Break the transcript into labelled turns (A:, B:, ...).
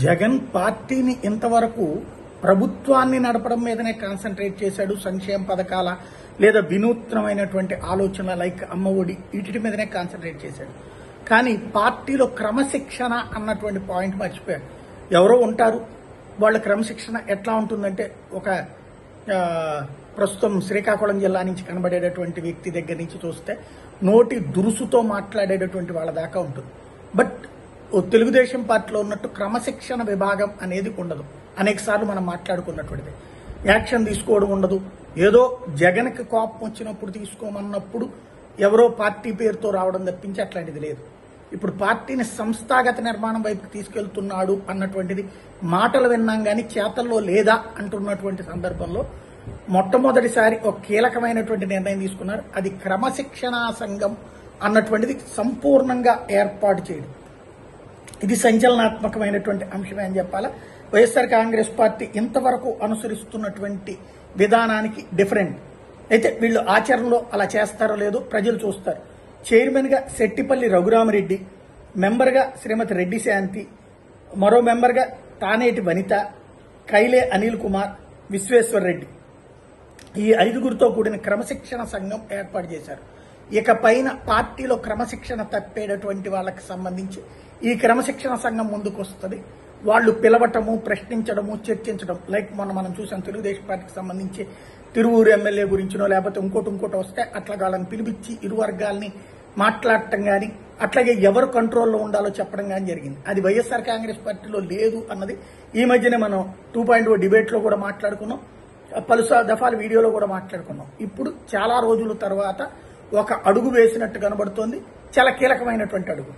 A: జగన్ పార్టీని ఇంతవరకు ప్రభుత్వాన్ని నడపడం మీదనే కాన్సన్ట్రేట్ చేశాడు. సంక్షేమ పథకాల లేదా వినూత్నమైనటువంటి ఆలోచన లైక్ అమ్మ ఒడి వీటి మీదనే కాన్సన్ట్రేట్ చేశాడు. కానీ పార్టీలో క్రమశిక్షణ అన్నటువంటి పాయింట్ మర్చిపోయాడు. ఎవరో ఉంటారు, వాళ్ళ క్రమశిక్షణ ఎట్లా ఉంటుందంటే ఒక ప్రస్తుతం శ్రీకాకుళం జిల్లా నుంచి కనబడేటటువంటి వ్యక్తి దగ్గర నుంచి చూస్తే నోటి దురుసుతో మాట్లాడేటటువంటి వాళ్ళ దాకా ఉంటుంది. బట్ తెలుగుదేశం పార్టీలో ఉన్నట్టు క్రమశిక్షణ విభాగం అనేది ఉండదు. అనేక సార్లు మనం మాట్లాడుకున్నటువంటిది యాక్షన్ తీసుకోవడం ఉండదు. ఏదో జగన్కి కోపం వచ్చినప్పుడు తీసుకోమన్నప్పుడు ఎవరో పార్టీ పేరుతో రావడం తప్పించి అట్లాంటిది లేదు. ఇప్పుడు పార్టీని సంస్థాగత నిర్మాణం వైపుకి తీసుకెళ్తున్నాడు అన్నటువంటిది మాటలు విన్నాం కానీ చేతల్లో లేదా అంటున్నటువంటి సందర్భంలో మొట్టమొదటిసారి ఒక కీలకమైనటువంటి నిర్ణయం తీసుకున్నారు. అది క్రమశిక్షణా సంఘం అన్నటువంటిది సంపూర్ణంగా ఏర్పాటు చేయడం. ఇది సంచలనాత్మకమైనటువంటి అంశమే అని చెప్పాలా. వైఎస్ఆర్ కాంగ్రెస్ పార్టీ ఇంతవరకు అనుసరిస్తున్నటువంటి విధానానికి డిఫరెంట్. అయితే వీళ్ళు ఆచరణలో అలా చేస్తారో లేదో ప్రజలు చూస్తారు. చైర్మన్ గా శెట్టిపల్లి రఘురామరెడ్డి, మెంబర్గా శ్రీమతి రెడ్డి శాంతి, మరో మెంబర్గా తానేటి వనిత, కైలే అనిల్ కుమార్, విశ్వేశ్వరరెడ్డి, ఈ 5గురితో కూడిన క్రమశిక్షణ సంఘం ఏర్పాటు చేశారు. ఇక పైన పార్టీలో క్రమశిక్షణ తప్పేటటువంటి వాళ్ళకి సంబంధించి ఈ క్రమశిక్షణ సంఘం ముందుకు వస్తుంది. వాళ్ళు పిలవటము, ప్రశ్నించడము, చర్చించడం లైక్ మొన్న మనం చూసాం తెలుగుదేశం పార్టీకి సంబంధించి తిరువూరు ఎమ్మెల్యే గురించినో లేకపోతే ఇంకోటి వస్తే అట్లా వాళ్ళని పిలిపించి ఇరు వర్గాల్ని మాట్లాడటం కానీ అట్లాగే ఎవరు కంట్రోల్లో ఉండాలో చెప్పడం కానీ జరిగింది. అది వైఎస్ఆర్ కాంగ్రెస్ పార్టీలో లేదు అన్నది ఈ మధ్యనే మనం 2.0 డిబేట్లో కూడా మాట్లాడుకున్నాం, పలు దఫాల వీడియోలో కూడా మాట్లాడుకున్నాం. ఇప్పుడు చాలా రోజుల తర్వాత ఒక అడుగు వేసినట్టు కనబడుతోంది. చాలా కీలకమైనటువంటి అడుగు.